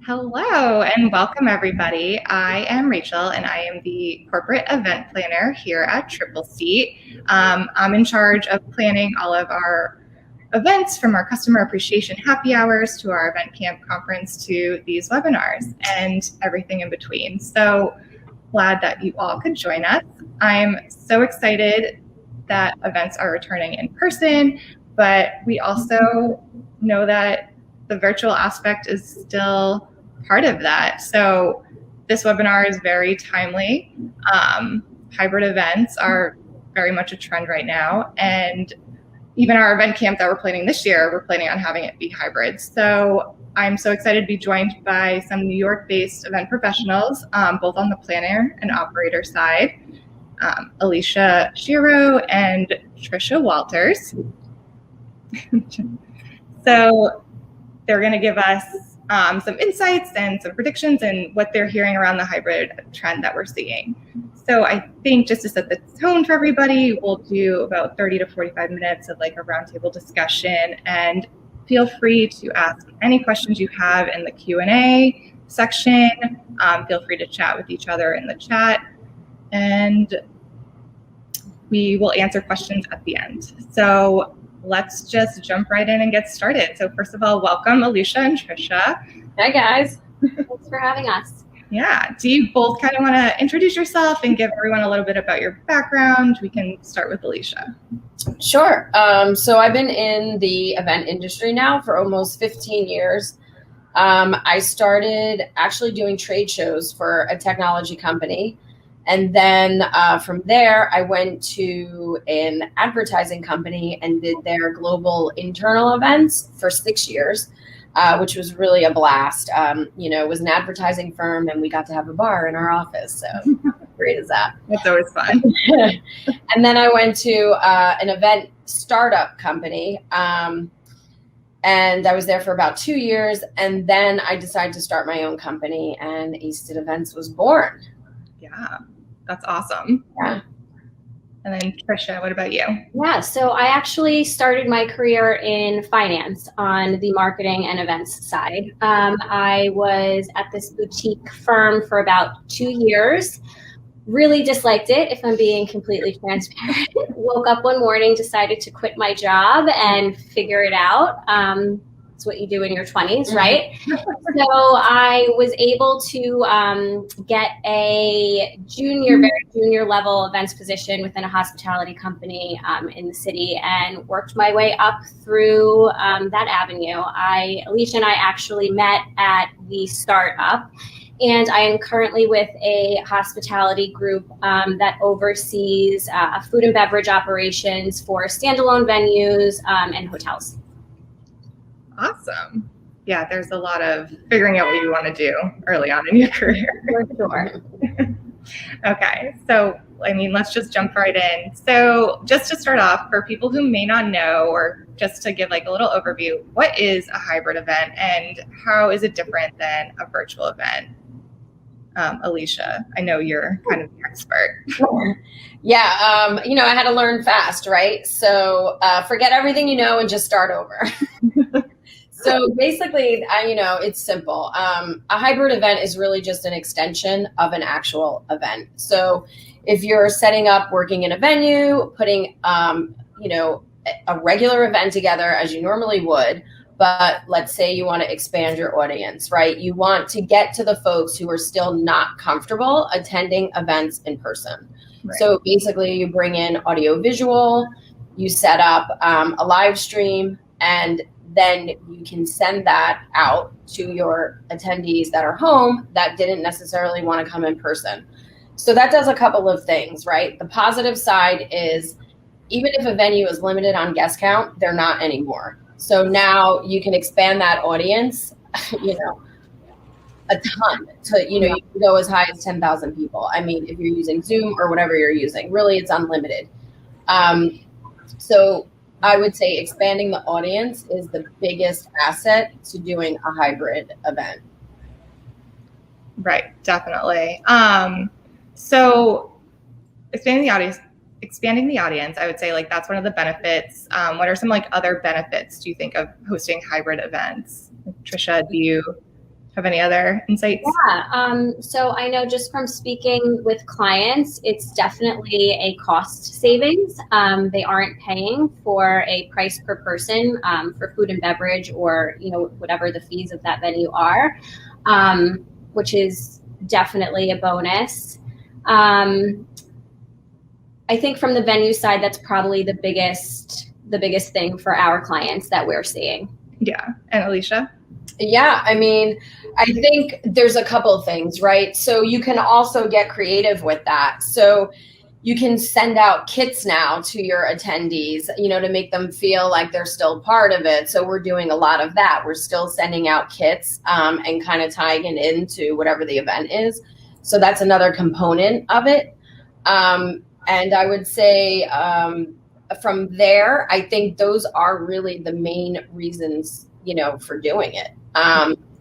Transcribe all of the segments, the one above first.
Hello and welcome everybody. I am Rachel and I am the corporate event planner here at Trippleseat. I'm in charge of planning all of our events, from our customer appreciation happy hours to our EventCamp conference to these webinars and everything in between. So glad that you all could join us. I'm so excited that events are returning in person, but we also know that the virtual aspect is still part of that. So this webinar is very timely. Hybrid events are very much a trend right now. And even our event camp that we're planning this year, we're planning on having it be hybrid. So I'm so excited to be joined by some New York-based event professionals, both on the planner and operator side, Alicia Schiro and Tricia Walters. So they're going to give us some insights and some predictions and what they're hearing around the hybrid trend that we're seeing. So I think just to set the tone for everybody, we'll do about 30 to 45 minutes of like a roundtable discussion, and feel free to ask any questions you have in the Q&A section. Feel free to chat with each other in the chat, and we will answer questions at the end. So let's just jump right in and get started. So first of all, welcome Alicia and Tricia. Hi guys. Thanks for having us. Yeah. Do you both kind of want to introduce yourself and give everyone a little bit about your background? We can start with Alicia. Sure. So I've been in the event industry now for almost 15 years. I started actually doing trade shows for a technology company. And then from there, I went to an advertising company and did their global internal events for 6 years, which was really a blast. It was an advertising firm and we got to have a bar in our office. So great is that. That's always fun. And then I went to an event startup company. And I was there for about 2 years. And then I decided to start my own company, and Easted Events was born. Yeah, that's awesome. Yeah. And then Tricia, what about you? Yeah, so I actually started my career in finance on the marketing and events side. I was at this boutique firm for about 2 years. Really disliked it, if I'm being completely transparent. Woke up one morning, decided to quit my job and figure it out. It's what you do in your 20s, right? So I was able to get a very junior level events position within a hospitality company in the city, and worked my way up through that avenue. Alicia and I actually met at the startup, and I am currently with a hospitality group that oversees food and beverage operations for standalone venues and hotels. Awesome. Yeah, there's a lot of figuring out what you want to do early on in your career. For sure. Okay, so let's just jump right in. So just to start off, for people who may not know, or just to give like a little overview, what is a hybrid event and how is it different than a virtual event? Alicia, I know you're kind of the expert. Yeah, I had to learn fast, right? So forget everything you know and just start over. So basically, it's simple. A hybrid event is really just an extension of an actual event. So if you're setting up, working in a venue, putting, a regular event together as you normally would, but let's say you want to expand your audience, right? You want to get to the folks who are still not comfortable attending events in person. Right. So basically you bring in audio visual, you set up a live stream, and then you can send that out to your attendees that are home that didn't necessarily want to come in person. So that does a couple of things, right? The positive side is, even if a venue is limited on guest count, they're not anymore. So now you can expand that audience, a ton to, you can go as high as 10,000 people. I mean, if you're using Zoom or whatever you're using, really it's unlimited. So I would say expanding the audience is the biggest asset to doing a hybrid event. Right, definitely. So expanding the audience, I would say like that's one of the benefits. What are some like other benefits do you think of hosting hybrid events? Tricia, do you have any other insights? Yeah. So I know just from speaking with clients, it's definitely a cost savings. They aren't paying for a price per person for food and beverage or, whatever the fees of that venue are, which is definitely a bonus. I think from the venue side, that's probably the biggest thing for our clients that we're seeing. Yeah. And Alicia? Yeah, I mean, I think there's a couple of things, right? So you can also get creative with that. So you can send out kits now to your attendees, to make them feel like they're still part of it. So we're doing a lot of that. We're still sending out kits and kind of tying it into whatever the event is. So that's another component of it. And I would say from there, I think those are really the main reasons, for doing it.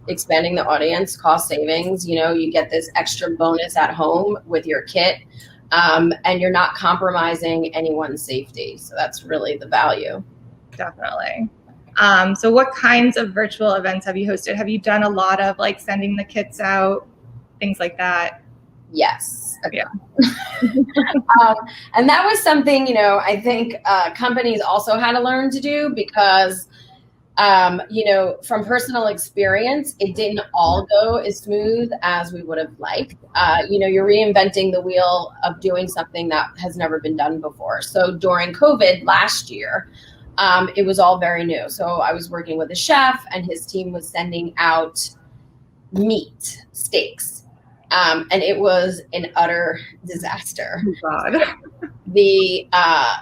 Expanding the audience, cost savings, you get this extra bonus at home with your kit, and you're not compromising anyone's safety. So that's really the value. Definitely. So what kinds of virtual events have you hosted? Have you done a lot of like sending the kits out, things like that? Yes. Yeah. And that was something, I think companies also had to learn to do because from personal experience, it didn't all go as smooth as we would have liked. You're reinventing the wheel of doing something that has never been done before. So during COVID last year, it was all very new. So I was working with a chef and his team was sending out steaks. And it was an utter disaster. Oh, God. The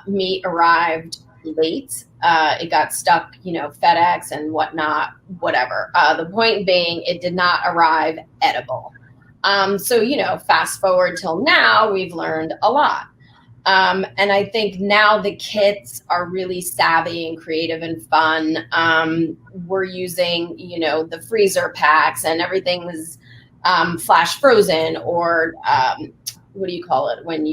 meat arrived late. It got stuck, FedEx and whatnot, whatever. The point being, it did not arrive edible. So, fast forward till now, we've learned a lot. And I think now the kits are really savvy and creative and fun. We're using, the freezer packs and everything was flash frozen or what do you call it when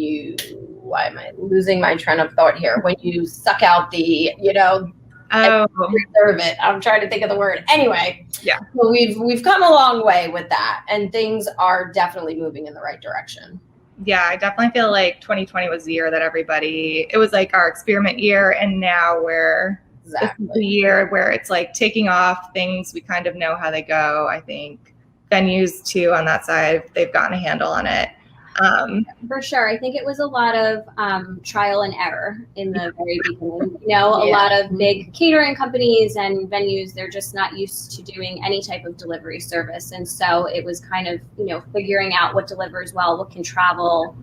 why am I losing my train of thought here? When you suck out the, and preserve it. I'm trying to think of the word. Anyway, yeah. So we've come a long way with that and things are definitely moving in the right direction. Yeah, I definitely feel like 2020 was the year that it was like our experiment year. And now this is the year where it's like taking off things. We kind of know how they go. I think venues too, on that side, they've gotten a handle on it. For sure. I think it was a lot of trial and error in the very beginning. A lot of big catering companies and venues, they're just not used to doing any type of delivery service. And so it was kind of, figuring out what delivers well, what can travel,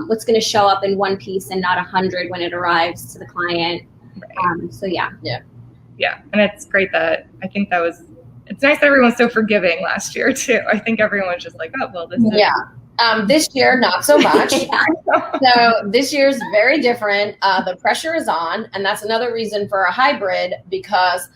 what's going to show up in one piece and not 100 when it arrives to the client. Right. So, yeah. Yeah. Yeah. And it's great it's nice that everyone's so forgiving last year too. I think everyone was just like, oh, well, this is. Yeah. This year, not so much. So this year's very different. The pressure is on. And that's another reason for a hybrid because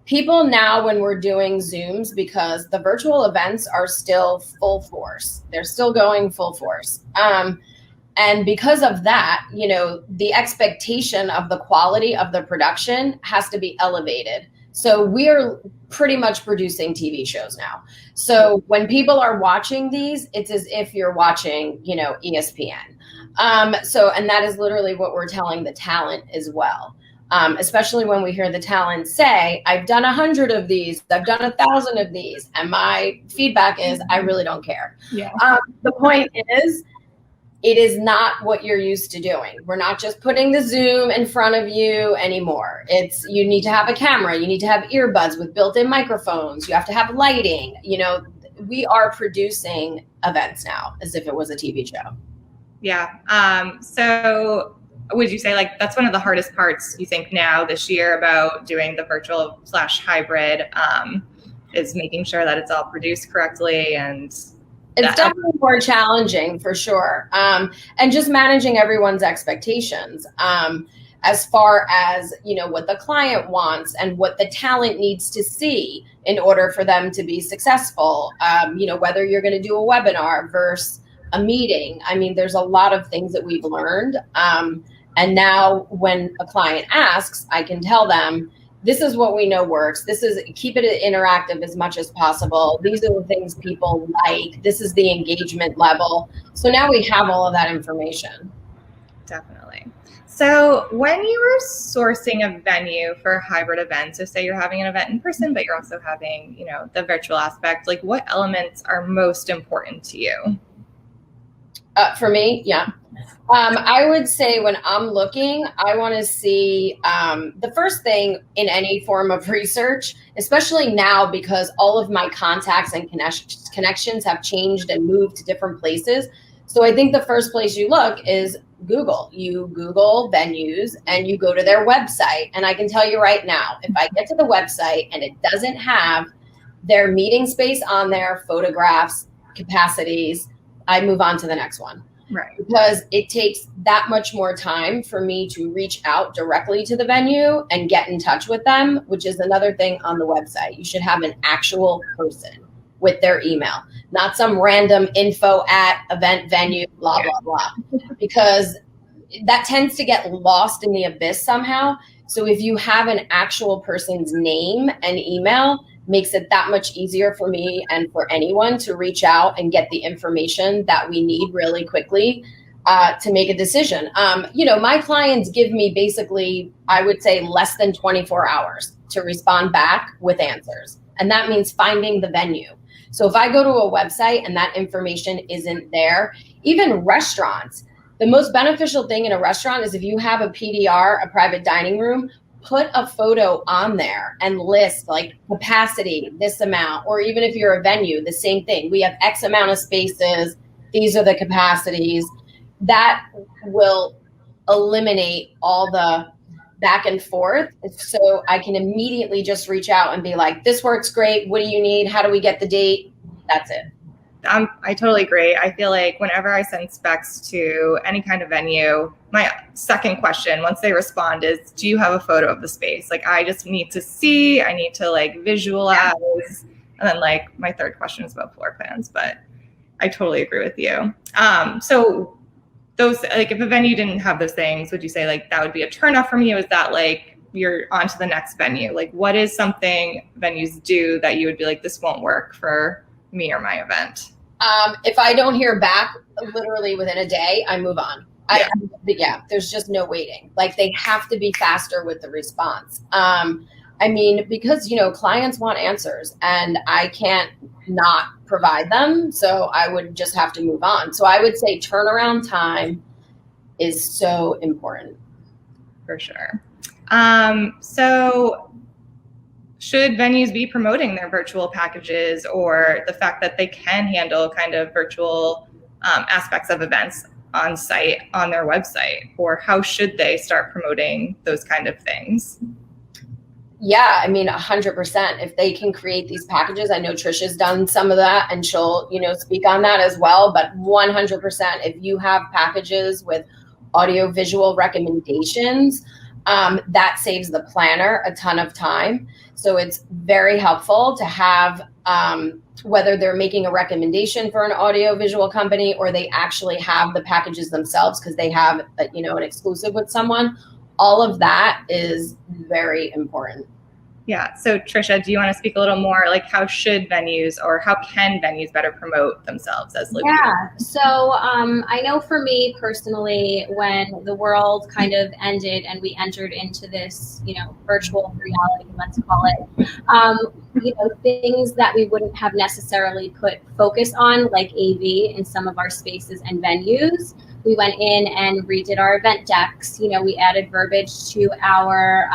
people now, when we're doing Zooms, because the virtual events are still full force. They're still going full force. And because of that, the expectation of the quality of the production has to be elevated. So we're pretty much producing TV shows now. So when people are watching these, it's as if you're watching, ESPN. And that is literally what we're telling the talent as well. Especially when we hear the talent say, I've done 100 of these, I've done 1,000 of these. And my feedback is, I really don't care. Yeah. The point is, it is not what you're used to doing. We're not just putting the Zoom in front of you anymore. You need to have a camera. You need to have earbuds with built-in microphones. You have to have lighting. We are producing events now as if it was a TV show. Yeah. So would you say like that's one of the hardest parts you think now this year about doing the virtual / hybrid is making sure that it's all produced correctly and it's definitely more challenging for sure. And just managing everyone's expectations as far as, what the client wants and what the talent needs to see in order for them to be successful. Whether you're going to do a webinar versus a meeting. I mean, there's a lot of things that we've learned. And now when a client asks, I can tell them, this is what we know works. This is, keep it interactive as much as possible. These are the things people like. This is the engagement level. So now we have all of that information. Definitely. So when you were sourcing a venue for hybrid events, so say you're having an event in person, but you're also having, you know, the virtual aspect, like what elements are most important to you? For me, yeah. I would say when I'm looking, I want to see the first thing in any form of research, especially now because all of my contacts and connections have changed and moved to different places. So I think the first place you look is Google. You Google venues and you go to their website. And I can tell you right now, if I get to the website and it doesn't have their meeting space on there, photographs, capacities, I move on to the next one. Right. Because it takes that much more time for me to reach out directly to the venue and get in touch with them, which is another thing on the website. You should have an actual person with their email, not some random info at event venue, blah, blah, blah, because that tends to get lost in the abyss somehow. So if you have an actual person's name and email, makes it that much easier for me and for anyone to reach out and get the information that we need really quickly to make a decision. You know, my clients give me basically, I would say, less than 24 hours to respond back with answers. And that means finding the venue. So if I go to a website and that information isn't there, even restaurants, the most beneficial thing in a restaurant is if you have a PDR, a private dining room, put a photo on there and list like capacity, this amount, or even if you're a venue, the same thing. We have X amount of spaces. These are the capacities. That will eliminate all the back and forth. So I can immediately just reach out and be like, this works great. What do you need? How do we get the date? That's it. I totally agree. I feel like whenever I send specs to any kind of venue, my second question, once they respond, is, do you have a photo of the space? Like, I just need to see, I need to like visualize. And then like my third question is about floor plans, but I totally agree with you. So those, like if a venue didn't have those things, would you say like that would be a turnoff from you? Is that like you're on to the next venue? Like what is something venues do that you would be like, this won't work for me or my event? If I don't hear back literally within a day, I move on. Yeah, there's just no waiting. Like they have to be faster with the response. I mean, because, you know, clients want answers and I can't not provide them. So I would just have to move on. So I would say turnaround time is so important. For sure. So should venues be promoting their virtual packages or the fact that they can handle kind of virtual aspects of events on site on their website? Or how should they start promoting those kind of things? Yeah, I mean, 100%. If they can create these packages, I know Tricia's done some of that and she'll, you know, speak on that as well. But 100%, if you have packages with audio visual recommendations, that saves the planner a ton of time. So it's very helpful to have, whether they're making a recommendation for an audio visual company or they actually have the packages themselves because they have, you know, an exclusive with someone. All of that is very important. Yeah. So Tricia, do you want to speak a little more like how should venues or how can venues better promote themselves as living? Yeah. So I know for me personally, when the world kind of ended and we entered into this, you know, virtual reality, let's call it, you know, things that we wouldn't have necessarily put focus on, like AV in some of our spaces and venues. We went in and redid our event decks. You know, we added verbiage to our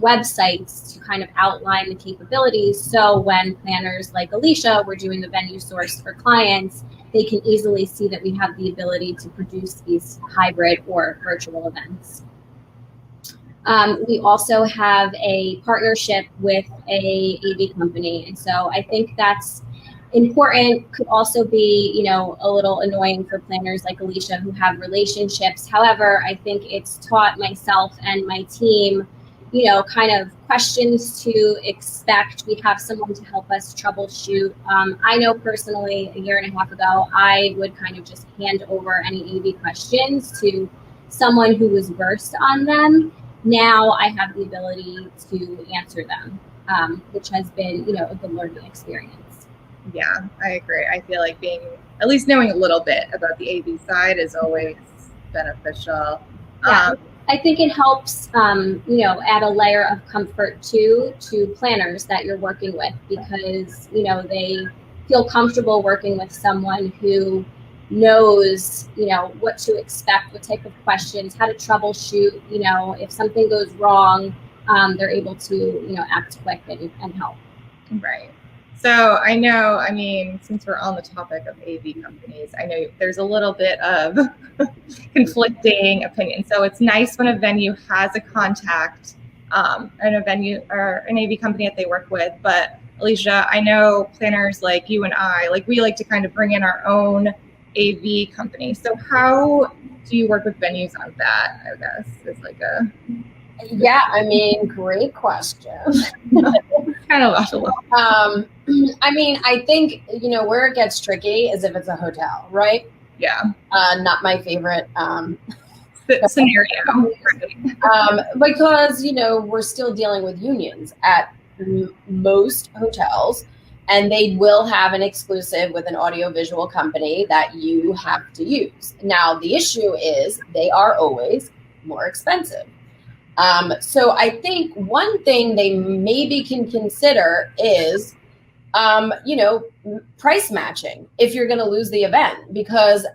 websites to kind of outline the capabilities. So when planners like Alicia were doing the venue source for clients, they can easily see that we have the ability to produce these hybrid or virtual events. We also have a partnership with a AV company. And so I think that's important. Could also be, you know, a little annoying for planners like Alicia who have relationships. However, I think it's taught myself and my team, you know, kind of questions to expect. We have someone to help us troubleshoot. I know personally, a year and a half ago, I would kind of just hand over any AV questions to someone who was versed on them. now I have the ability to answer them, which has been, a good learning experience. Yeah, I agree. I feel like at least knowing a little bit about the AV side is always beneficial. Yeah. I think it helps, add a layer of comfort to planners that you're working with, because, they feel comfortable working with someone who knows, what to expect, what type of questions, how to troubleshoot, if something goes wrong, they're able to, act quick and help. Right. So I know, since we're on the topic of AV companies, I know there's a little bit of conflicting opinions. So it's nice when a venue has a contact and a venue or an AV company that they work with. But Alicia, I know planners like you and I, we like to kind of bring in our own AV company. So how do you work with venues on that? I guess is great question. Kind of lost a little. I think, where it gets tricky is if it's a hotel, right? Yeah. Not my favorite scenario. Because, we're still dealing with unions at most hotels, and they will have an exclusive with an audiovisual company that you have to use. Now, the issue is they are always more expensive. So I think one thing they maybe can consider is, price matching if you're going to lose the event, because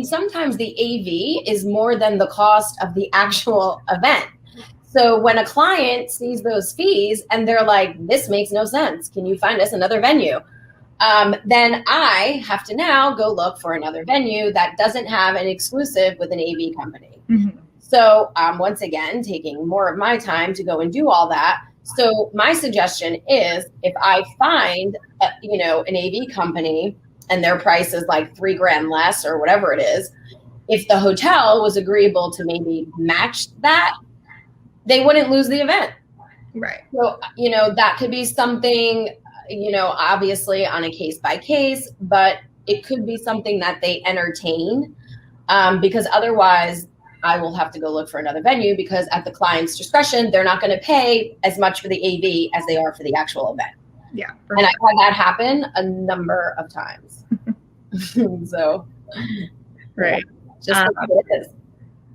sometimes the AV is more than the cost of the actual event. So when a client sees those fees and they're like, this makes no sense, can you find us another venue? Then I have to now go look for another venue that doesn't have an exclusive with an AV company. Mm-hmm. So once again, taking more of my time to go and do all that. So my suggestion is, if I find, an AV company and their price is like $3,000 less or whatever it is, if the hotel was agreeable to maybe match that, they wouldn't lose the event. Right. So, that could be something, obviously on a case by case, but it could be something that they entertain, because otherwise I will have to go look for another venue, because at the client's discretion, they're not going to pay as much for the AV as they are for the actual event. Yeah. And I've had that happen a number of times. So, right. Just what it is.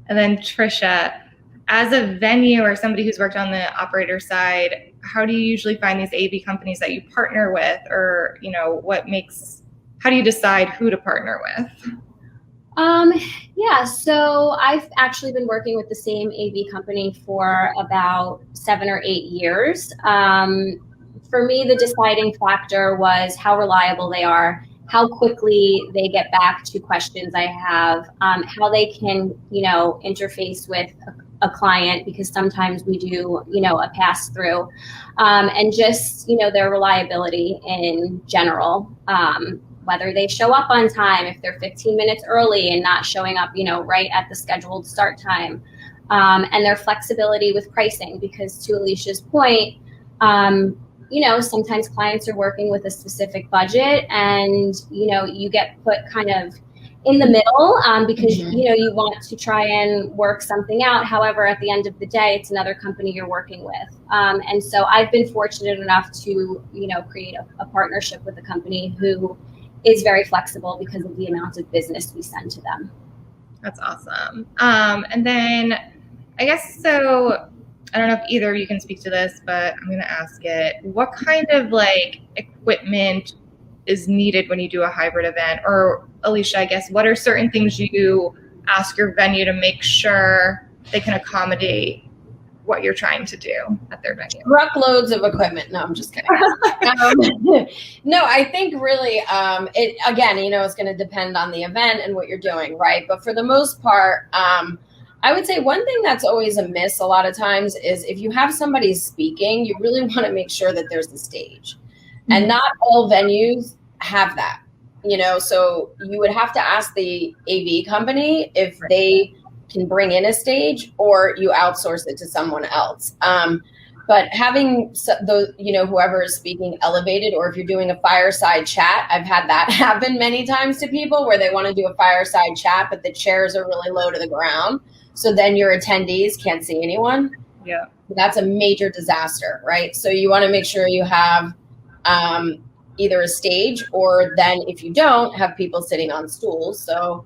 And then Tricia, as a venue or somebody who's worked on the operator side, how do you usually find these AV companies that you partner with, or, how do you decide who to partner with? So I've actually been working with the same AV company for about 7 or 8 years. For me, the deciding factor was how reliable they are, how quickly they get back to questions I have, how they can, interface with a client, because sometimes we do, a pass through, and just, their reliability in general. Whether they show up on time, if they're 15 minutes early and not showing up, right at the scheduled start time, and their flexibility with pricing, because to Alicia's point, sometimes clients are working with a specific budget, and, you get put kind of in the middle, because, mm-hmm. You want to try and work something out. However, at the end of the day, it's another company you're working with. And so I've been fortunate enough to, create a partnership with a company who is very flexible because of the amount of business we send to them. That's awesome. And then I guess, so I don't know if either of you can speak to this, but I'm going to ask it. What kind of equipment is needed when you do a hybrid event? Or Alicia, I guess, what are certain things you ask your venue to make sure they can accommodate what you're trying to do at their venue? Truckloads of equipment. No, I'm just kidding. No, I think really, it again, it's going to depend on the event and what you're doing, right? But for the most part, I would say one thing that's always a miss a lot of times is if you have somebody speaking, you really want to make sure that there's a stage. Mm-hmm. And not all venues have that, so you would have to ask the AV company if they can bring in a stage, or you outsource it to someone else. But having those, whoever is speaking elevated, or if you're doing a fireside chat, I've had that happen many times to people where they want to do a fireside chat, but the chairs are really low to the ground. So then your attendees can't see anyone. Yeah. That's a major disaster, right? So you want to make sure you have either a stage, or then if you don't, have people sitting on stools. So,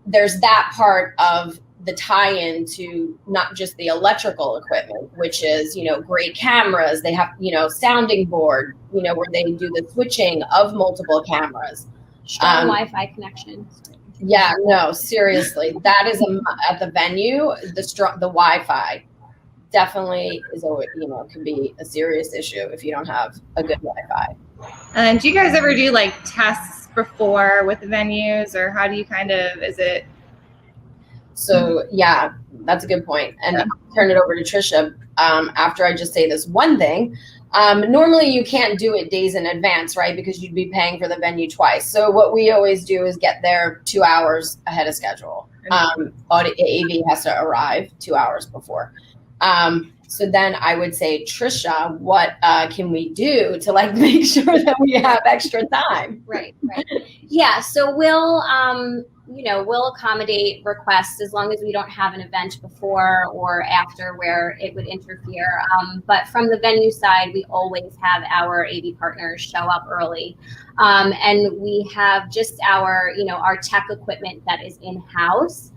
there's that part of the tie-in to not just the electrical equipment, which is, great cameras. They have, sounding board, where they do the switching of multiple cameras. Strong Wi-Fi connections. Yeah, no, seriously, that is at the venue. The Wi-Fi definitely is, can be a serious issue if you don't have a good Wi-Fi. And do you guys ever do like tests before with venues, or how do you is it? So yeah, that's a good point. And I'll turn it over to Tricia after I just say this one thing. Normally you can't do it days in advance, right? Because you'd be paying for the venue twice. So what we always do is get there 2 hours ahead of schedule. AV has to arrive 2 hours before. So then I would say, Tricia, what can we do to make sure that we have extra time? Right. Yeah. So we'll accommodate requests as long as we don't have an event before or after where it would interfere. But from the venue side, we always have our AV partners show up early. And we have just our tech equipment that is in-house.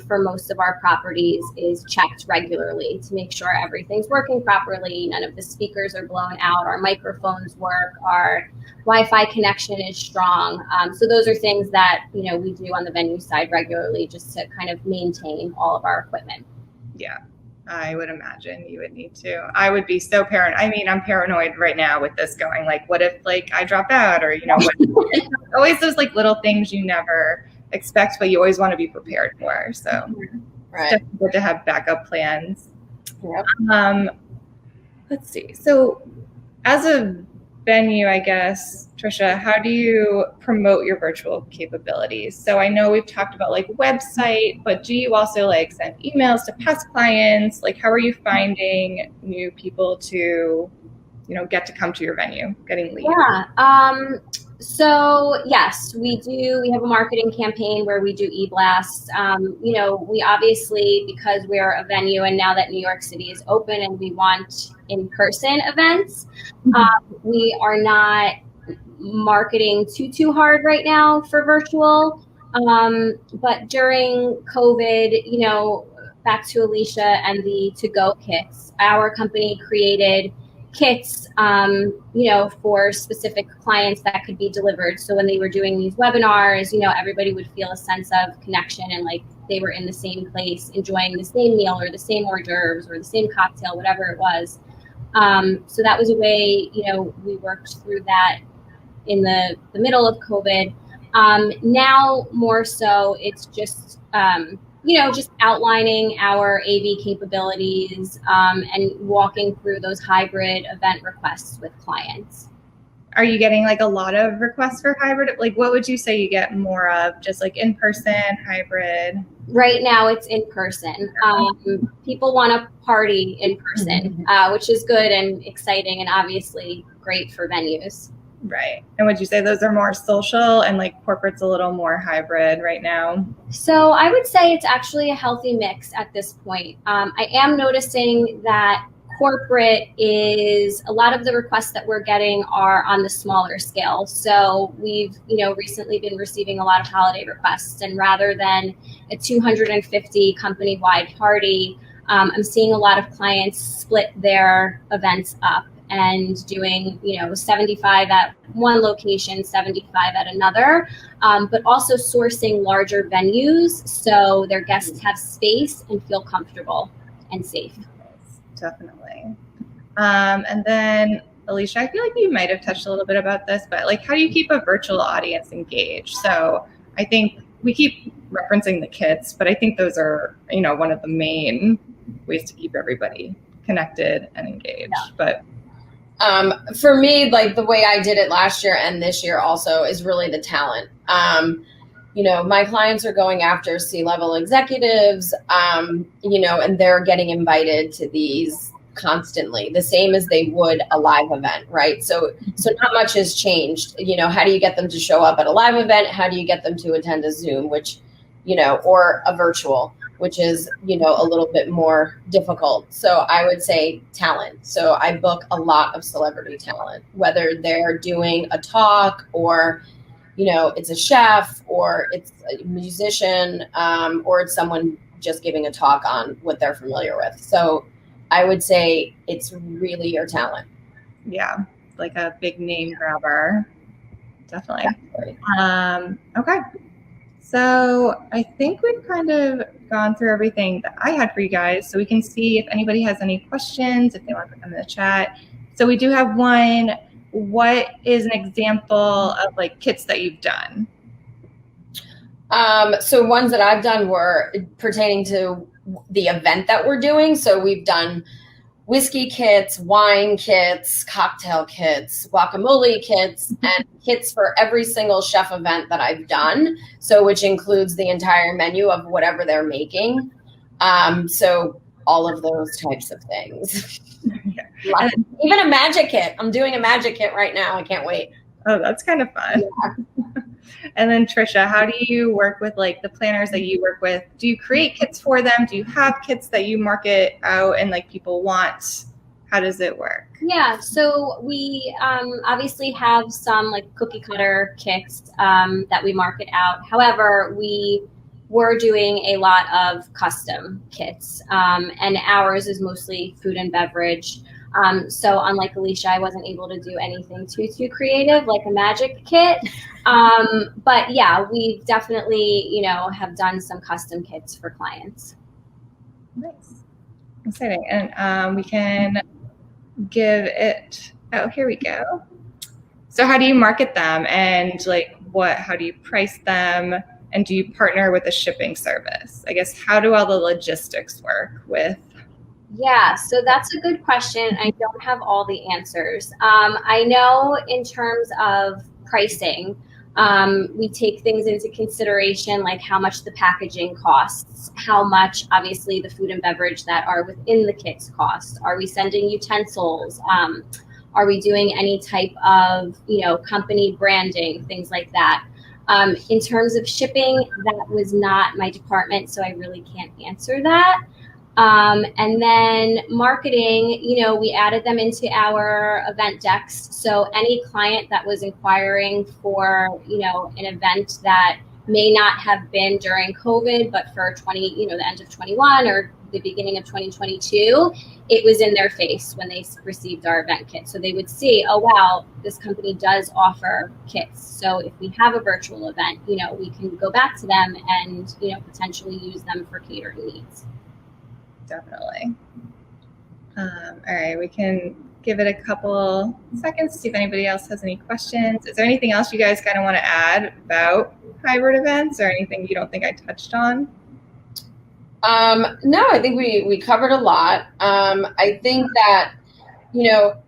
For most of our properties is checked regularly to make sure everything's working properly. None of the speakers are blown out. Our microphones work. Our Wi-Fi connection is strong. So those are things that, we do on the venue side regularly just to kind of maintain all of our equipment. Yeah, I would imagine you would need to. I would be so paranoid. I mean, I'm paranoid right now with this going, what if I drop out, or, always those little things you never expect, but you always want to be prepared for. So right. It's good to have backup plans. Yep. Let's see. So as a venue, I guess, Tricia, how do you promote your virtual capabilities? So I know we've talked about website, but do you also send emails to past clients? How are you finding new people to, get to come to your venue, getting leads? Yeah. So yes, we do. We have a marketing campaign where we do e-blasts. We obviously, because we're a venue and now that New York City is open and we want in-person events, we are not marketing too hard right now for virtual. But during COVID, back to Alicia and the to-go kits, our company created kits, for specific clients that could be delivered. So when they were doing these webinars, everybody would feel a sense of connection and they were in the same place, enjoying the same meal or the same hors d'oeuvres or the same cocktail, whatever it was. So that was a way, we worked through that in the middle of COVID. Now more so, it's just, just outlining our AV capabilities and walking through those hybrid event requests with clients. Are you getting a lot of requests for hybrid? What would you say you get more of? Just in-person, hybrid? Right now it's in person. People want to party in person, which is good and exciting and obviously great for venues. Right. And would you say those are more social and corporate's a little more hybrid right now? So I would say it's actually a healthy mix at this point. I am noticing that corporate is a lot of the requests that we're getting are on the smaller scale. So we've, recently been receiving a lot of holiday requests, and rather than a 250 company-wide party, I'm seeing a lot of clients split their events up and doing, 75 at one location, 75 at another, but also sourcing larger venues so their guests have space and feel comfortable and safe. Definitely. And then, Alicia, I feel you might have touched a little bit about this, but how do you keep a virtual audience engaged? So I think we keep referencing the kits, but I think those are, one of the main ways to keep everybody connected and engaged. Yeah. But for me, the way I did it last year and this year also is really the talent. My clients are going after C-level executives, and they're getting invited to these constantly, the same as they would a live event, right? So not much has changed. How do you get them to show up at a live event? How do you get them to attend a Zoom, or a virtual? which is, you know, a little bit more difficult. So I would say talent. So I book a lot of celebrity talent, whether they're doing a talk or, you know, it's a chef or it's a musician, or it's someone just giving a talk on what they're familiar with. So I would say it's really your talent. Yeah, like a big name grabber. Definitely. Okay. So I think we've kind of gone through everything that I had for you guys. So we can see if anybody has any questions, if they want to put them in the chat. So we do have one. What is an example of like kits that you've done? So ones that I've done were pertaining to the event that we're doing. So we've done whiskey kits, wine kits, cocktail kits, guacamole kits, and kits for every single chef event that I've done. So which includes the entire menu of whatever they're making. So all of those types of things. Yeah. Even a magic kit. I'm doing a magic kit right now. I can't wait. Oh, that's kind of fun. Yeah. And then Tricia, how do you work with like the planners that you work with? Do you create kits for them? Do you have kits that you market out and like people want? How does it work? Yeah, so we obviously have some like cookie cutter kits that we market out. However, we were doing a lot of custom kits, and ours is mostly food and beverage. So unlike Alicia, I wasn't able to do anything too creative like a magic kit. But yeah, we definitely, you know, have done some custom kits for clients. Nice. Exciting. And we can give it, oh, here we go. So how do you market them and like how do you price them? And do you partner with a shipping service? I guess, how do all the logistics work with? Yeah, so that's a good question. I don't have all the answers. I know in terms of pricing, we take things into consideration, like how much the packaging costs, how much obviously the food and beverage that are within the kits cost. Are we sending utensils? Are we doing any type of, you know, company branding, things like that? In terms of shipping, that was not my department, so I really can't answer that. And then marketing, you know, we added them into our event decks. So any client that was inquiring for, you know, an event that may not have been during COVID, but for the end of 21 or the beginning of 2022, it was in their face when they received our event kit. So they would see, oh, wow, this company does offer kits. So if we have a virtual event, you know, we can go back to them and, you know, potentially use them for catering needs. Definitely. All right, we can give it a couple seconds to see if anybody else has any questions. Is there anything else you guys kind of want to add about hybrid events or anything you don't think I touched on? No, I think we covered a lot. I think that, you know,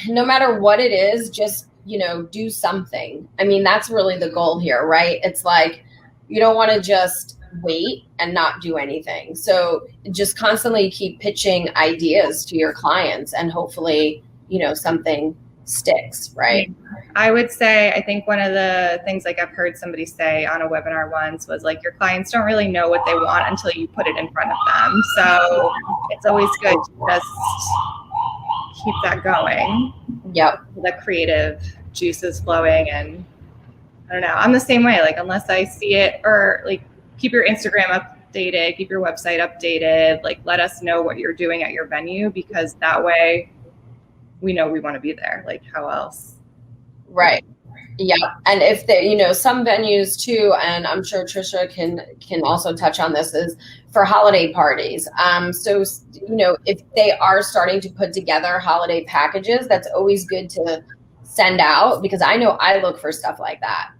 no matter what it is, just, you know, do something. I mean, that's really the goal here, right? It's like, you don't want to just wait and not do anything. So just constantly keep pitching ideas to your clients and hopefully, you know, something sticks, right? I would say, I think one of the things like I've heard somebody say on a webinar once was like, your clients don't really know what they want until you put it in front of them. So it's always good to just keep that going. Yep. The creative juices flowing. And I don't know, I'm the same way. Like, unless I see it, or like, keep your Instagram updated, keep your website updated, like let us know what you're doing at your venue, because that way we know we want to be there. Like, how else? Right. Yeah. And if they, you know, some venues too, and I'm sure Tricia can also touch on this, is for holiday parties. So, you know, if they are starting to put together holiday packages, that's always good to send out, because I know I look for stuff like that.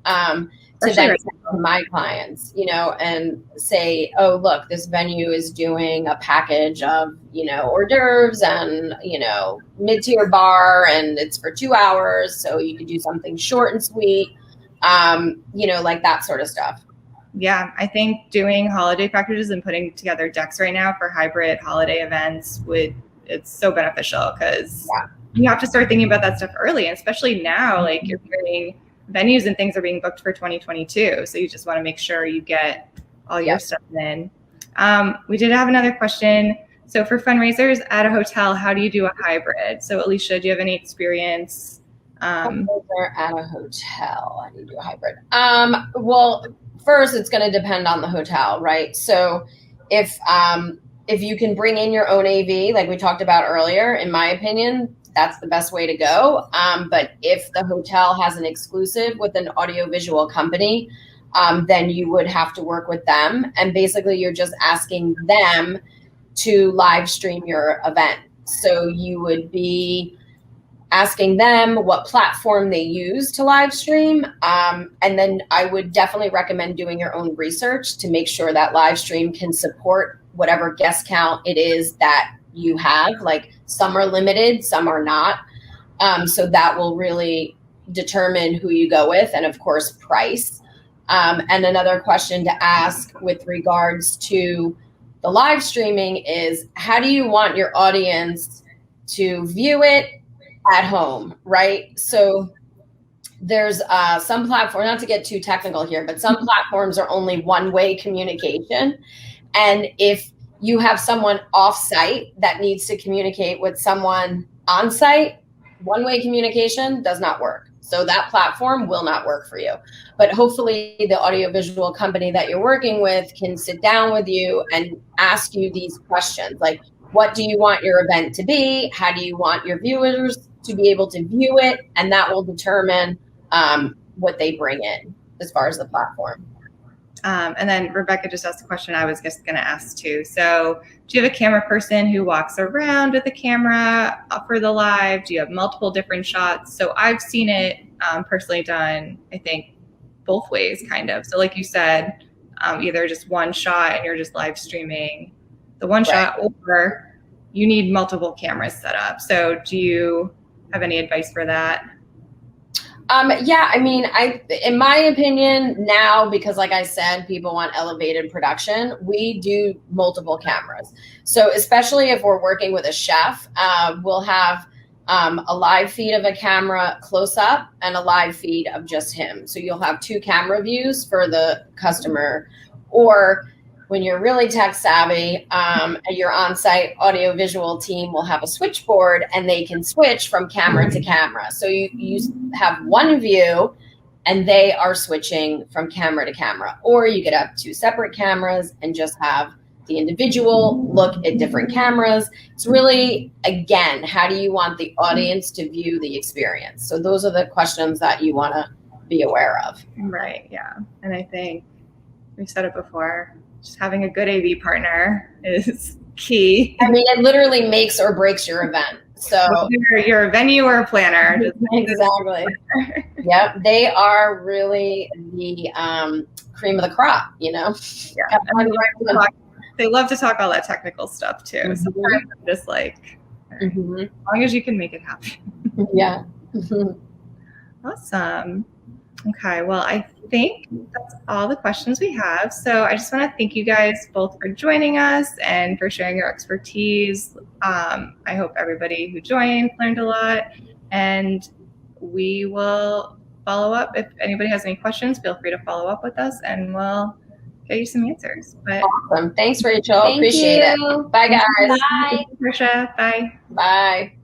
To then to my clients, you know, and say, oh, look, this venue is doing a package of, you know, hors d'oeuvres and, you know, mid-tier bar, and it's for 2 hours. So you could do something short and sweet, you know, like that sort of stuff. Yeah, I think doing holiday packages and putting together decks right now for hybrid holiday events it's so beneficial, because you have to start thinking about that stuff early, and especially now, like you're hearing venues and things are being booked for 2022. So you just want to make sure you get all your stuff in. We did have another question. So for fundraisers at a hotel, how do you do a hybrid? So Alicia, do you have any experience? Fundraiser at a hotel, how do you do a hybrid? Well, first it's going to depend on the hotel, right? So if you can bring in your own AV, like we talked about earlier, in my opinion, that's the best way to go. But if the hotel has an exclusive with an audiovisual company, then you would have to work with them. And basically you're just asking them to live stream your event. So you would be asking them what platform they use to live stream. And then I would definitely recommend doing your own research to make sure that live stream can support whatever guest count it is that you have. Like some are limited, some are not. So that will really determine who you go with, and of course price. And another question to ask with regards to the live streaming is, how do you want your audience to view it at home, right? So there's some platform, not to get too technical here, but some platforms are only one-way communication. And if you have someone off-site that needs to communicate with someone on-site, one-way communication does not work. So that platform will not work for you. But hopefully the audiovisual company that you're working with can sit down with you and ask you these questions. Like, what do you want your event to be? How do you want your viewers to be able to view it? And that will determine what they bring in as far as the platform. And then Rebecca just asked a question I was just going to ask too. So do you have a camera person who walks around with the camera for the live? Do you have multiple different shots? So I've seen it personally done, I think, both ways kind of. So like you said, either just one shot and you're just live streaming the one shot, or you need multiple cameras set up. So do you have any advice for that? Yeah, I mean, in my opinion now, because like I said, people want elevated production, we do multiple cameras. So especially if we're working with a chef, we'll have a live feed of a camera close up and a live feed of just him. So you'll have two camera views for the customer. Or when you're really tech savvy, your on-site audiovisual team will have a switchboard and they can switch from camera to camera. So you have one view and they are switching from camera to camera. Or you could have two separate cameras and just have the individual look at different cameras. It's really, again, how do you want the audience to view the experience? So those are the questions that you want to be aware of. Right, yeah. And I think we've said it before, just having a good AV partner is key. I mean, it literally makes or breaks your event. So whether you're a venue or a planner. Exactly. Yep. They are really the cream of the crop, you know? Yeah. They love to talk all that technical stuff too. Mm-hmm. Sometimes I'm just like, as long as you can make it happen. Yeah. Awesome. Okay, well, I think that's all the questions we have. So I just want to thank you guys both for joining us and for sharing your expertise. I hope everybody who joined learned a lot, and we will follow up. If anybody has any questions, feel free to follow up with us and we'll get you some answers. But awesome. Thanks, Rachel. Appreciate it. Bye, guys. Bye. Tricia. Bye. Bye.